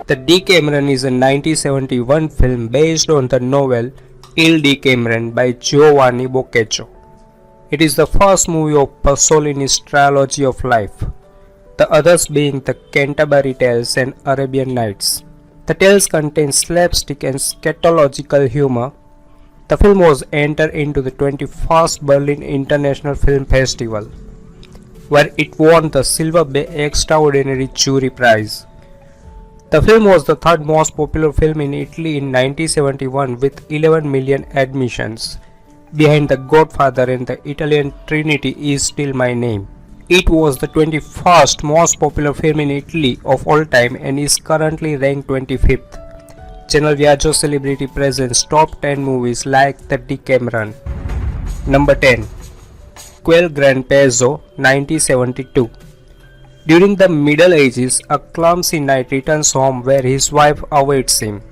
The Decameron is a 1971 film based on the novel Il Decameron by Giovanni Boccaccio. It is the first movie of Pasolini's trilogy of life, the others being the Canterbury Tales and Arabian Nights. The tales contain slapstick and scatological humor. The film was entered into the 21st Berlin International Film Festival, where it won the Silver Bay Extraordinary Jury Prize. The film was the third most popular film in Italy in 1971 with 11 million admissions, behind The Godfather and the Italian Trinity Is Still My Name. It was the 21st most popular film in Italy of all time and is currently ranked 25th. Channel Viaggio Celebrity presents top 10 movies like The Decameron. Number 10. Quel, gran, pezzo, 1972. During the Middle Ages, a clumsy knight returns home where his wife awaits him.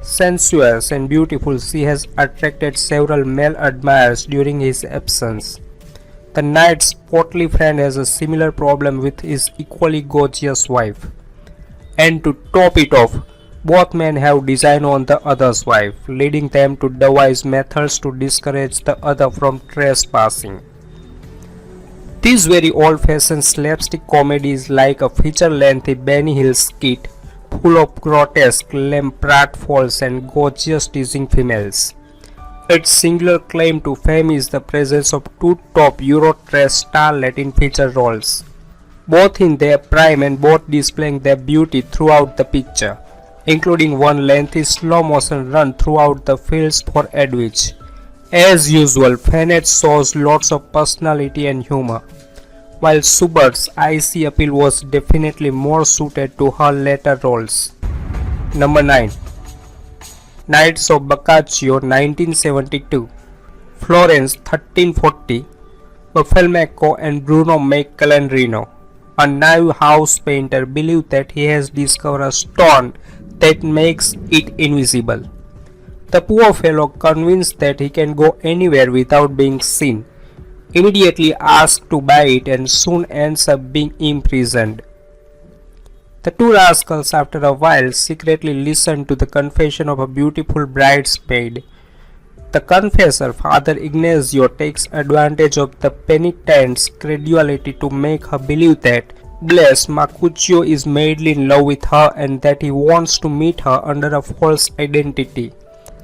Sensuous and beautiful, she has attracted several male admirers during his absence. The knight's portly friend has a similar problem with his equally gorgeous wife. And to top it off, both men have design on the other's wife, leading them to devise methods to discourage the other from trespassing. This very old-fashioned slapstick comedy is like a feature-length Benny Hill skit full of grotesque, lame pratfalls and gorgeous teasing females. Its singular claim to fame is the presence of two top Euro-trash starlets in feature roles, both in their prime and both displaying their beauty throughout the picture, including one lengthy slow-motion run throughout the fields for Edwidge. As usual, Fennett shows lots of personality and humor, while Schubert's icy appeal was definitely more suited to her later roles. Number 9. Nights of Boccaccio, 1972. Florence, 1340. Buffalmacco and Bruno Maccalendrino, a naive house painter, believe that he has discovered a stone that makes it invisible. The poor fellow, convinced that he can go anywhere without being seen, immediately asks to buy it and soon ends up being imprisoned. The two rascals, after a while, secretly listen to the confession of a beautiful bridesmaid. The confessor, Father Ignazio, takes advantage of the penitent's credulity to make her believe that blessed Mercutio is madly in love with her and that he wants to meet her under a false identity.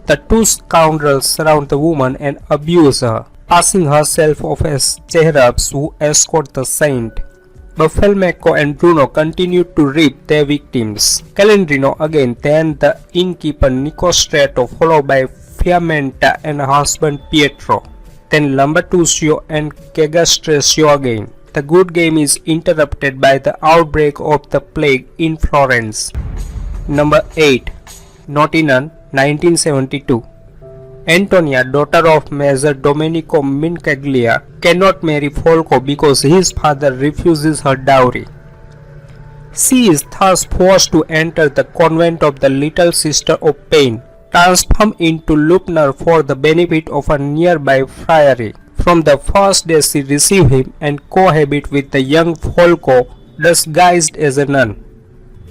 The two scoundrels surround the woman and abuse her, passing herself off as cherubs who escort the saint. Buffalmacco and Bruno continue to rape their victims. Calendrino again, then the innkeeper Nicostrato, followed by Fiamenta and her husband Pietro, then Lambertusio and Cagastrasio again. The good game is interrupted by the outbreak of the plague in Florence. Number 8. Naughty Nun, 1972. Antonia, daughter of Major Domenico Mincaglia, cannot marry Folco because his father refuses her dowry. She is thus forced to enter the convent of the Little Sister of Pain, transformed into Lupner for the benefit of a nearby friary. From the first day she receives him and cohabit with the young Folco disguised as a nun.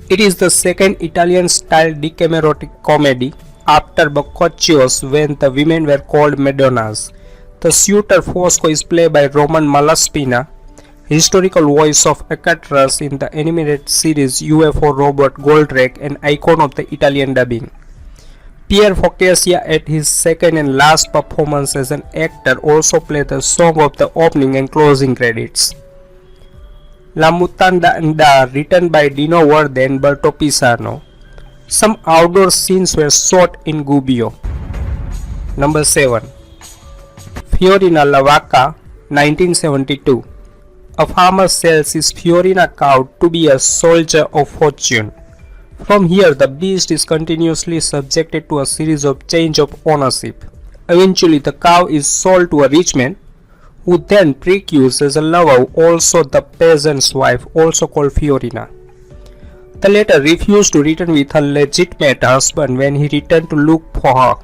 It is the second Italian-style Decamerotic comedy after Boccaccio's, when the women were called Madonnas. The suitor Fosco is played by Roman Malaspina, historical voice of Acatrus in the animated series UFO Robot Goldrake, and icon of the Italian dubbing. Pierre Focaccia, at his second and last performance as an actor, also played the song of the opening and closing credits. La Mutanda, written by Dino Verde and Berto Pisano. Some outdoor scenes were shot in Gubbio. Number 7. Fiorina la vacca, 1972. A farmer sells his Fiorina cow to be a soldier of fortune. From here, the beast is continuously subjected to a series of change of ownership. Eventually, the cow is sold to a rich man, who then procures as a lover also the peasant's wife, also called Fiorina. The latter refused to return with her legitimate husband when he returned to look for her.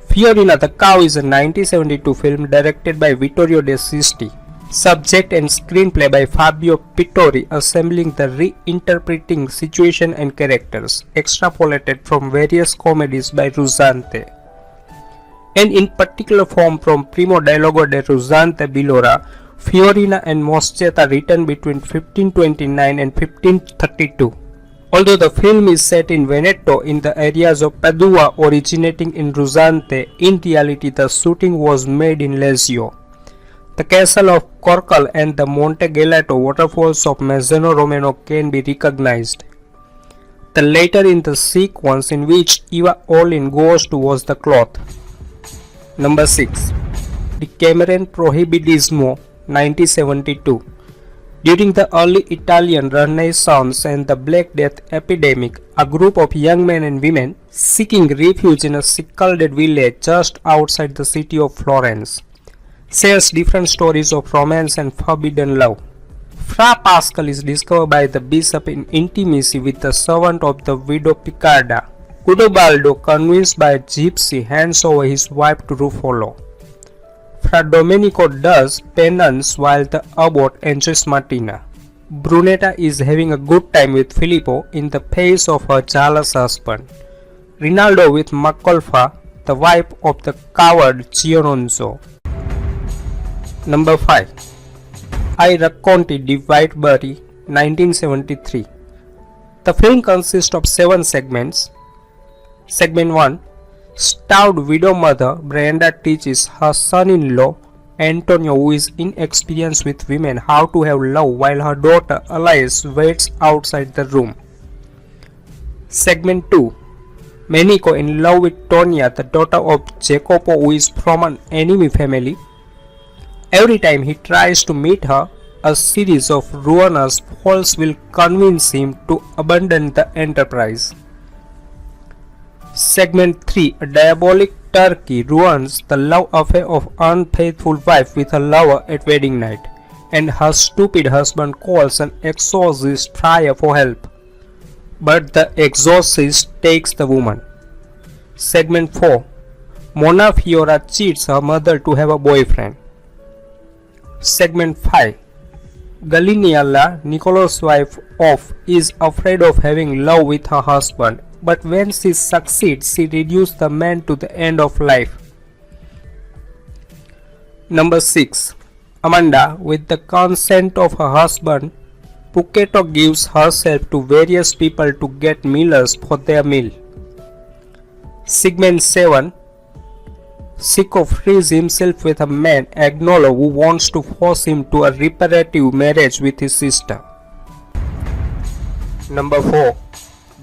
Fiorina the Cow is a 1972 film directed by Vittorio De Sisti. Subject and screenplay by Fabio Pittori, assembling the reinterpreting situation and characters, extrapolated from various comedies by Ruzzante, and in particular form from Primo Dialogo de Ruzzante Billora, Fiorina and Moschetta, written between 1529 and 1532. Although the film is set in Veneto in the areas of Padua originating in Ruzzante, in reality the shooting was made in Lazio. The castle of Corcal and the Monte Gelato waterfalls of Mazzano Romano can be recognized. The latter in the sequence in which Eva Olin goes towards the cloth. Number 6. Decameron Prohibidismo, 1972. During the early Italian Renaissance and the Black Death epidemic, a group of young men and women seeking refuge in a secluded village just outside the city of Florence shares different stories of romance and forbidden love. Fra Pascal is discovered by the bishop in intimacy with the servant of the widow Picarda. Ubalda, convinced by a gypsy, hands over his wife to Ruffolo. Fra Domenico does penance while the abbot enjoys Martina. Brunetta is having a good time with Filippo in the face of her jealous husband. Rinaldo with Macolfa, the wife of the coward Giononzo. Number 5. I Racconti di Whitebury, 1973. The film consists of 7 segments. Segment 1. Starved widow mother Brenda teaches her son-in-law Antonio, who is inexperienced with women, how to have love while her daughter Alice waits outside the room. Segment 2. Menico in love with Tonia, the daughter of Jacopo, who is from an enemy family. Every time he tries to meet her, a series of ruinous falls will convince him to abandon the enterprise. Segment 3. A diabolic turkey ruins the love affair of unfaithful wife with her lover at wedding night, and her stupid husband calls an exorcist friar for help. But the exorcist takes the woman. Segment 4. Mona Fiora cheats her mother to have a boyfriend. Segment 5. Galiniella, Nicolo's wife, is afraid of having love with her husband, but when she succeeds, she reduces the man to the end of life. Number 6. Amanda, with the consent of her husband, Puccetto gives herself to various people to get mealers for their meal. Segment 7. Sicko frees himself with a man, Agnolo, who wants to force him to a reparative marriage with his sister. Number 4.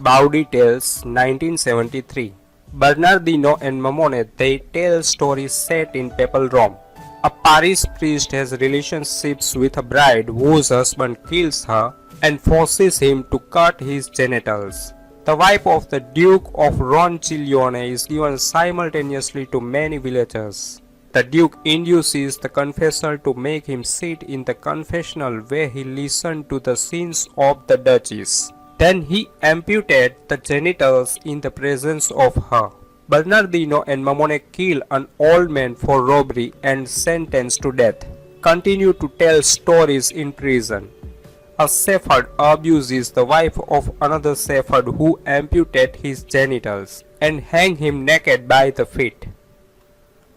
Bawdy Tales, 1973. Bernardino and Mamone, they tell stories set in Papal Rome. A Paris priest has relationships with a bride whose husband kills her and forces him to cut his genitals. The wife of the Duke of Ronciglione is given simultaneously to many villagers. The Duke induces the confessor to make him sit in the confessional where he listened to the sins of the Duchess. Then he amputated the genitals in the presence of her. Bernardino and Mamone kill an old man for robbery and sentenced to death. Continue to tell stories in prison. A shepherd abuses the wife of another shepherd who amputated his genitals and hang him naked by the feet.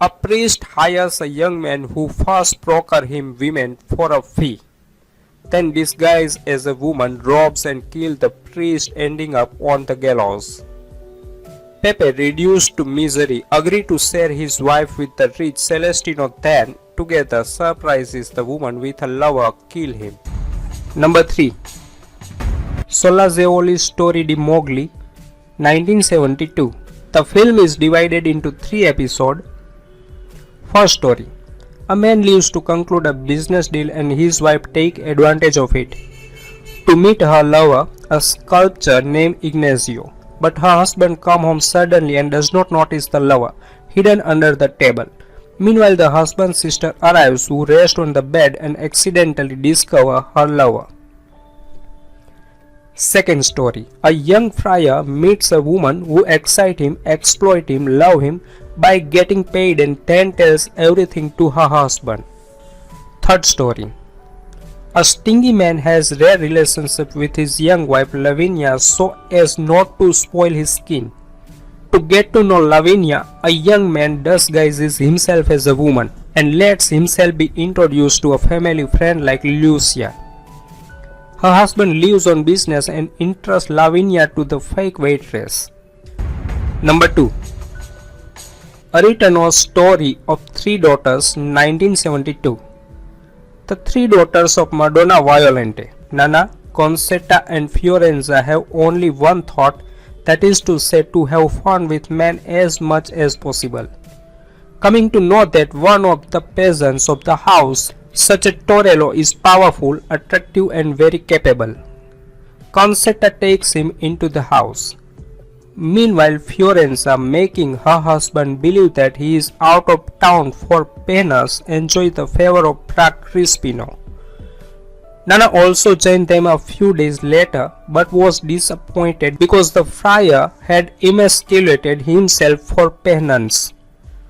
A priest hires a young man who first procures him women for a fee, then disguised as a woman robs and kills the priest, ending up on the gallows. Pepe, reduced to misery, agrees to share his wife with the rich Celestino, then together surprises the woman with a lover, kill him. Number 3. Solazeoli's Story di Mowgli, 1972. The film is divided into 3 episodes. First story. A man leaves to conclude a business deal and his wife takes advantage of it to meet her lover, a sculptor named Ignacio. But her husband comes home suddenly and does not notice the lover, hidden under the table. Meanwhile, the husband's sister arrives, who rests on the bed and accidentally discovers her lover. Second story. A young friar meets a woman who excites him, exploits him, loves him by getting paid, and then tells everything to her husband. Third story. A stingy man has rare relationship with his young wife Lavinia so as not to spoil his skin. To get to know Lavinia, a young man disguises himself as a woman and lets himself be introduced to a family friend like Lucia. Her husband leaves on business and entrusts Lavinia to the fake waitress. Number 2. A written story of three daughters, 1972. The three daughters of Madonna Violente, Nana, Concetta and Fiorenza, have only one thought, that is to say, to have fun with men as much as possible. Coming to know that one of the peasants of the house, such a Torello, is powerful, attractive and very capable, Concetta takes him into the house. Meanwhile, Fiorenza, making her husband believe that he is out of town for penance, enjoys the favor of Fra Crispino. Nana also joined them a few days later, but was disappointed because the friar had emasculated himself for penance.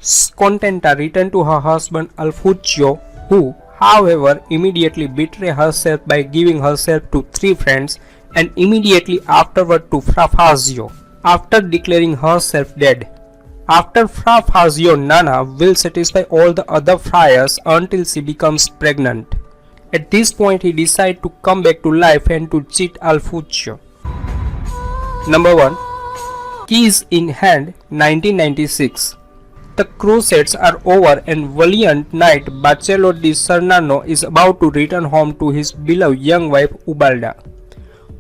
Contenta returned to her husband Alfuccio, who, however, immediately betrayed herself by giving herself to three friends and immediately afterward to Fra Fazio, after declaring herself dead. After Fra Fazio, Nana will satisfy all the other friars until she becomes pregnant. At this point, he decides to come back to life and to cheat Alfuccio. Number 1. Keys in Hand, 1996. The Crusades are over and valiant knight Baccello di Sarnano is about to return home to his beloved young wife Ubalda,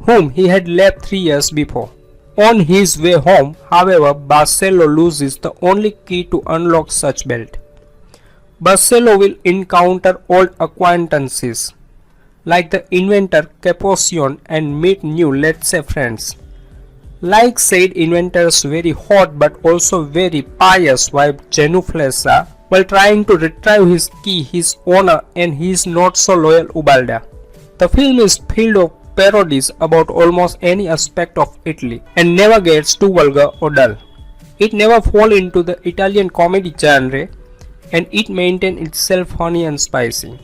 whom he had left 3 years before. On his way home, however, Baccello loses the only key to unlock such belt. Baccello will encounter old acquaintances like the inventor Capocion and meet new, let's say, friends. Like said inventor's very hot but also very pious wife Genuflessa, while trying to retrieve his key, his honor and his not so loyal Ubalda. The film is filled of parodies about almost any aspect of Italy and never gets too vulgar or dull. It never falls into the Italian comedy genre and it maintains itself funny and spicy.